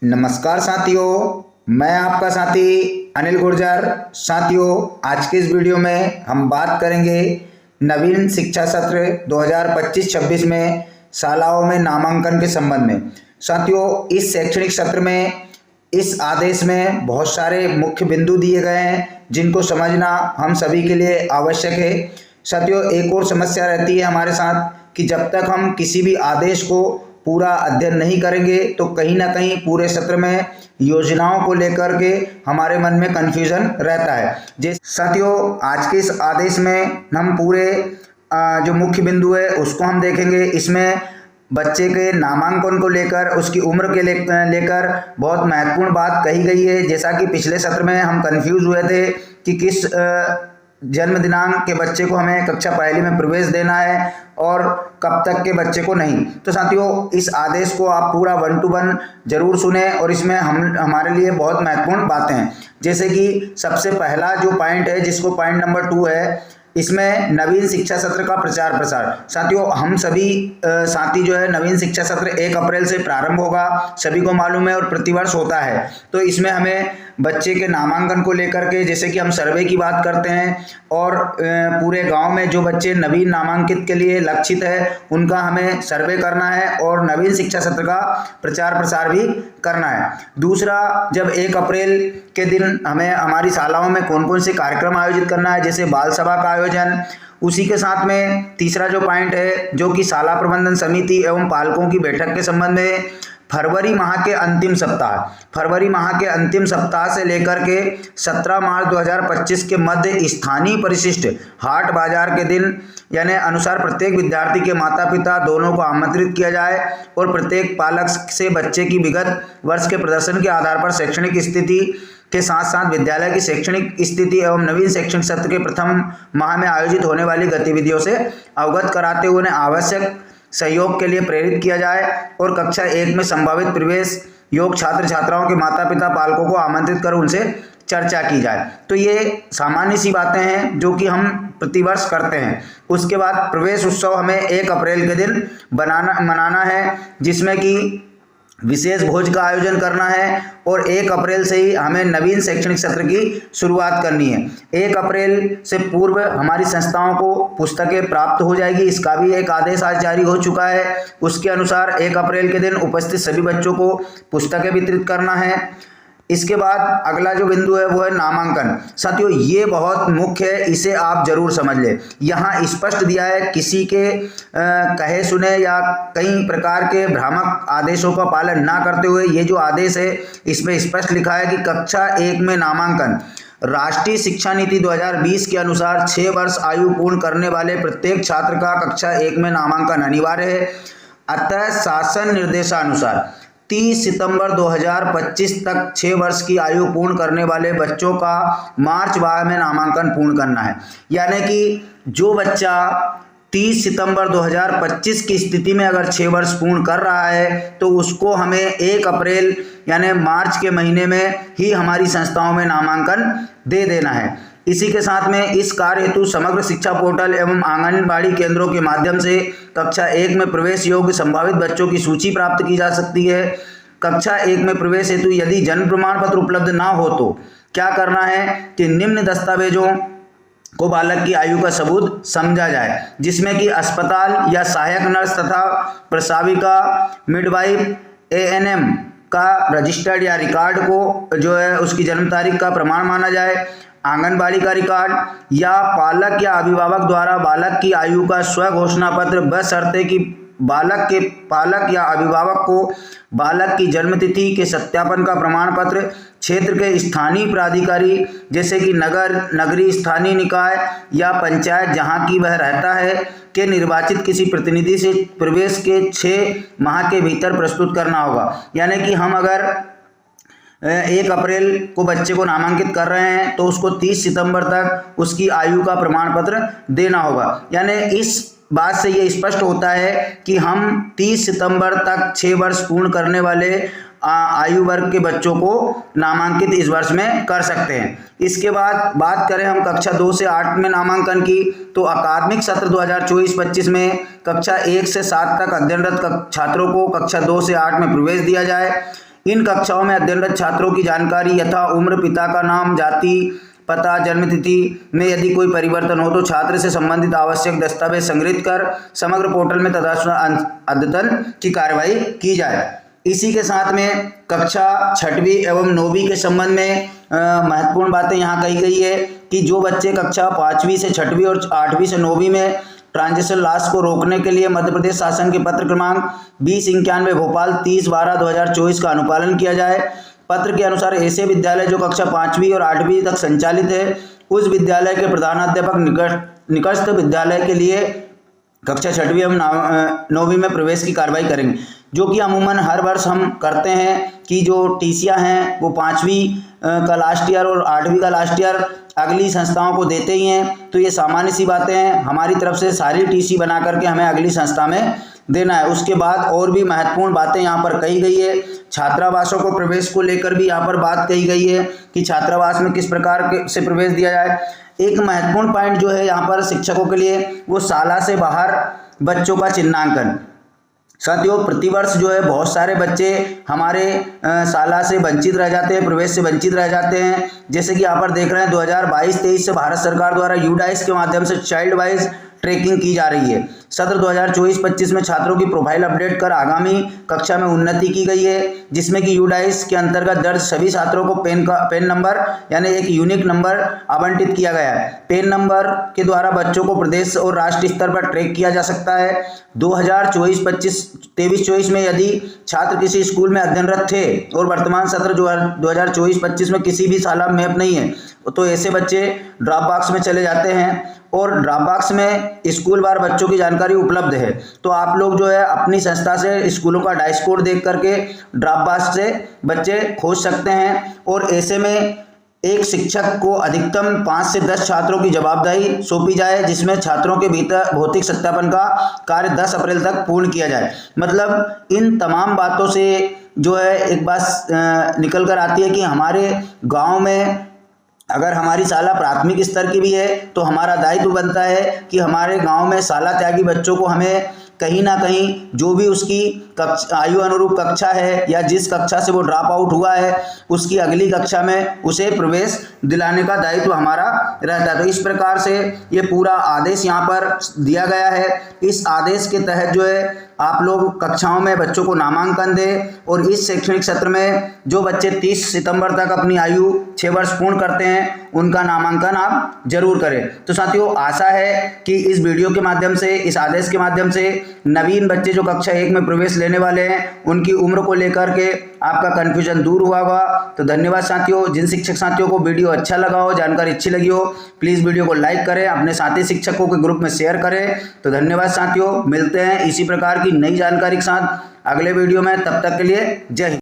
नमस्कार साथियों, मैं आपका साथी अनिल गुर्जर। साथियों, आज के इस वीडियो में हम बात करेंगे नवीन शिक्षा सत्र 2025-26 में शालाओं में नामांकन के संबंध में। साथियों, इस शैक्षणिक सत्र में इस आदेश में बहुत सारे मुख्य बिंदु दिए गए हैं जिनको समझना हम सभी के लिए आवश्यक है। साथियों, एक और समस्या रहती है हमारे साथ कि जब तक हम किसी भी आदेश को पूरा अध्ययन नहीं करेंगे तो कहीं ना कहीं पूरे सत्र में योजनाओं को लेकर के हमारे मन में कन्फ्यूजन रहता है। जैसे साथियों, आज के इस आदेश में हम पूरे जो मुख्य बिंदु है उसको हम देखेंगे। इसमें बच्चे के नामांकन को लेकर उसकी उम्र के लेकर बहुत महत्वपूर्ण बात कही गई है। जैसा कि पिछले सत्र में हम कंफ्यूज हुए थे कि किस जन्म दिनांक के बच्चे को हमें कक्षा पहली में प्रवेश देना है और कब तक के बच्चे को नहीं। तो साथियों, इस आदेश को आप पूरा 1 to 1 जरूर सुने और इसमें हमारे लिए बहुत महत्वपूर्ण बातें हैं। जैसे कि सबसे पहला जो पॉइंट है, जिसको पॉइंट नंबर 2 है, इसमें नवीन शिक्षा सत्र का प्रचार प्रसार। साथियों, हम सभी साथी जो है नवीन शिक्षा सत्र 1 अप्रैल से प्रारंभ होगा, सभी को मालूम है और प्रतिवर्ष होता है। तो इसमें हमें बच्चे के नामांकन को लेकर के, जैसे कि हम सर्वे की बात करते हैं और पूरे गांव में जो बच्चे नवीन नामांकित के लिए लक्षित है उनका हमें सर्वे करना है और नवीन शिक्षा सत्र का प्रचार प्रसार भी करना है। दूसरा, जब 1 अप्रैल के दिन हमें हमारी शालाओं में कौन कौन से कार्यक्रम आयोजित करना है, जैसे बाल सभा का आयोजन। उसी के साथ में तीसरा जो पॉइंट है, जो कि शाला प्रबंधन समिति एवं पालकों की बैठक के संबंध में फरवरी माह के अंतिम सप्ताह से लेकर के 17 मार्च 2025 के मध्य स्थानीय परिशिष्ट हाट बाजार के दिन यानी अनुसार प्रत्येक विद्यार्थी के माता पिता दोनों को आमंत्रित किया जाए और प्रत्येक पालक से बच्चे की विगत वर्ष के प्रदर्शन के आधार पर शैक्षणिक स्थिति के साथ साथ विद्यालय की शैक्षणिक स्थिति एवं नवीन शैक्षणिक सत्र के प्रथम माह में आयोजित होने वाली गतिविधियों से अवगत कराते हुए उन्हें आवश्यक सहयोग के लिए प्रेरित किया जाए और कक्षा 1 में संभावित प्रवेश योग छात्र छात्राओं के माता पिता पालकों को आमंत्रित कर उनसे चर्चा की जाए। तो ये सामान्य सी बातें हैं जो कि हम प्रतिवर्ष करते हैं। उसके बाद प्रवेश उत्सव हमें 1 अप्रैल के दिन मनाना है, जिसमें कि विशेष भोज का आयोजन करना है और 1 अप्रैल से ही हमें नवीन शैक्षणिक सत्र की शुरुआत करनी है। 1 अप्रैल से पूर्व हमारी संस्थाओं को पुस्तकें प्राप्त हो जाएगी, इसका भी एक आदेश आज जारी हो चुका है। उसके अनुसार 1 अप्रैल के दिन उपस्थित सभी बच्चों को पुस्तकें वितरित करना है। इसके बाद अगला जो बिंदु है वो है नामांकन। साथियों, ये बहुत मुख्य है, इसे आप जरूर समझ लें। यहाँ स्पष्ट दिया है, किसी के कहे सुने या कई प्रकार के भ्रामक आदेशों का पालन ना करते हुए ये जो आदेश है इसमें स्पष्ट लिखा है कि कक्षा 1 में नामांकन राष्ट्रीय शिक्षा नीति 2020 के अनुसार 6 वर्ष आयु पूर्ण करने वाले प्रत्येक छात्र का कक्षा 1 में नामांकन अनिवार्य है। अतः शासन निर्देशानुसार 30 सितंबर 2025 तक 6 वर्ष की आयु पूर्ण करने वाले बच्चों का मार्च माह में नामांकन पूर्ण करना है। यानी कि जो बच्चा 30 सितंबर 2025 की स्थिति में अगर 6 वर्ष पूर्ण कर रहा है तो उसको हमें 1 अप्रैल यानी मार्च के महीने में ही हमारी संस्थाओं में नामांकन दे देना है। इसी के साथ में इस कार्य हेतु समग्र शिक्षा पोर्टल एवं आंगनबाड़ी केंद्रों के माध्यम से कक्षा 1 में प्रवेश योग्य संभावित बच्चों की सूची प्राप्त की जा सकती है। कक्षा 1 में प्रवेश हेतु यदि जन्म प्रमाण पत्र उपलब्ध ना हो तो क्या करना है कि निम्न दस्तावेजों को बालक की आयु का सबूत समझा जाए, जिसमें कि अस्पताल या सहायक नर्स तथा प्रसाविका, मिडवाइफ, ANM का रजिस्टर्ड या रिकॉर्ड को जो है उसकी जन्म तारीख का प्रमाण माना जाए, आंगनबाड़ी का रिकॉर्ड या पालक या अभिभावक द्वारा बालक की आयु का स्व घोषणा पत्र, बशर्ते कि बालक के पालक या अभिभावक को बालक की जन्मतिथि के सत्यापन का प्रमाण पत्र, क्षेत्र के स्थानीय प्राधिकारी जैसे कि नगर, नगरीय स्थानीय निकाय या पंचायत जहां की वह रहता है के निर्वाचित किसी प्रतिनिधि से प्रवेश के 6 माह के भीतर प्रस्तुत करना होगा। यानी कि हम अगर 1 अप्रैल को बच्चे को नामांकित कर रहे हैं तो उसको 30 सितंबर तक उसकी आयु का प्रमाण पत्र देना होगा। यानी इस बात से ये स्पष्ट होता है कि हम 30 सितंबर तक 6 वर्ष पूर्ण करने वाले आयु वर्ग के बच्चों को नामांकित इस वर्ष में कर सकते हैं। इसके बाद बात करें हम कक्षा 2 से 8 में नामांकन की, तो अकादमिक सत्र 2024-25 में कक्षा 1 से 7 तक अध्ययनरत छात्रों को कक्षा 2 से 8 में प्रवेश दिया जाए। इन कक्षाओं में अध्ययनरत छात्रों की जानकारी यथा उम्र, पिता का नाम, जाति, पता, जन्मतिथि में यदि कोई परिवर्तन हो तो छात्र से संबंधित आवश्यक दस्तावेज संग्रहित कर समग्र पोर्टल में तदनुसार अद्यतन की कार्रवाई की जाए। इसी के साथ में कक्षा 6वीं एवं 9वीं के संबंध में महत्वपूर्ण बातें यहाँ कही गई है कि जो बच्चे कक्षा 5वीं से 6वीं और 8वीं से 9वीं में ट्रांजिशन लॉस को रोकने के लिए मध्य प्रदेश शासन के पत्र क्रमांक 2091 भोपाल 30/12/2024 का अनुपालन किया जाए। पत्र के अनुसार ऐसे विद्यालय जो कक्षा 5वीं और 8वीं तक संचालित है उस विद्यालय के प्रधानाध्यापक निकटस्थ विद्यालय के लिए कक्षा 6वीं एवं 9वीं में प्रवेश की कार्रवाई करेंगे, जो कि अमूमन हर वर्ष हम करते हैं कि जो टीसियाँ हैं वो 5वीं का लास्ट ईयर और 8वीं का लास्ट ईयर अगली संस्थाओं को देते ही हैं। तो ये सामान्य सी बातें हैं, हमारी तरफ से सारी टीसी बना करके हमें अगली संस्था में देना है। उसके बाद और भी महत्वपूर्ण बातें यहाँ पर कही गई है। छात्रावासों को प्रवेश को लेकर भी यहाँ पर बात कही गई है कि छात्रावास में किस प्रकार से प्रवेश दिया जाए। एक महत्वपूर्ण पॉइंट जो है यहाँ पर शिक्षकों के लिए वो शाला से बाहर बच्चों का चिन्हांकन। साथियों, प्रतिवर्ष जो है बहुत सारे बच्चे हमारे शाला से वंचित रह जाते हैं, प्रवेश से वंचित रह जाते हैं। जैसे कि यहाँ पर देख रहे हैं 2022-23 से भारत सरकार द्वारा यूडाइस के माध्यम से चाइल्ड वाइज ट्रैकिंग की जा रही है। सत्र 2024-25 में छात्रों की प्रोफाइल अपडेट कर आगामी कक्षा में उन्नति की गई है, जिसमें कि यूडाइस के अंतर्गत दर्ज सभी छात्रों को पेन नंबर यानी एक यूनिक नंबर आवंटित किया गया है। पेन नंबर के द्वारा बच्चों को प्रदेश और राष्ट्रीय स्तर पर ट्रैक किया जा सकता है। 2023-24 में यदि छात्र किसी स्कूल में अध्ययनरत थे और वर्तमान सत्र 2024-25 में किसी भी शाला में मैप नहीं है तो ऐसे बच्चे ड्रॉप बॉक्स में चले जाते हैं और ड्रॉप बॉक्स में स्कूल वार बच्चों की जानकारी उपलब्ध है। तो आप लोग जो है अपनी संस्था से स्कूलों का डाइस कोड देख करके ड्रॉप बॉक्स से बच्चे खोज सकते हैं। और ऐसे में एक शिक्षक को अधिकतम 5 से 10 छात्रों की जवाबदेही सौंपी जाए, जिसमें छात्रों के भीतर भौतिक सत्यापन का कार्य 10 अप्रैल तक पूर्ण किया जाए। मतलब इन तमाम बातों से जो है एक बात निकल कर आती है कि हमारे गाँव में अगर हमारी शाला प्राथमिक स्तर की भी है तो हमारा दायित्व बनता है कि हमारे गांव में शाला त्यागी बच्चों को हमें कहीं ना कहीं जो भी उसकी आयु अनुरूप कक्षा है या जिस कक्षा से वो ड्रॉप आउट हुआ है उसकी अगली कक्षा में उसे प्रवेश दिलाने का दायित्व हमारा रहता है। तो इस प्रकार से ये पूरा आदेश यहाँ पर दिया गया है। इस आदेश के तहत जो है आप लोग कक्षाओं में बच्चों को नामांकन दें और इस शैक्षणिक सत्र में जो बच्चे 30 सितंबर तक अपनी आयु 6 वर्ष पूर्ण करते हैं उनका नामांकन आप जरूर करें। तो साथियों, आशा है कि इस वीडियो के माध्यम से, इस आदेश के माध्यम से नवीन बच्चे जो कक्षा 1 में प्रवेश लेने वाले हैं उनकी उम्र को लेकर के आपका कन्फ्यूजन दूर हुआ होगा। तो धन्यवाद साथियों। जिन शिक्षक साथियों को वीडियो अच्छा लगा हो, जानकारी अच्छी लगी हो, प्लीज़ वीडियो को लाइक करें, अपने साथी शिक्षकों के ग्रुप में शेयर करें। तो धन्यवाद साथियों, मिलते हैं इसी प्रकार की नई जानकारी के साथ अगले वीडियो में। तब तक के लिए जय हिंद।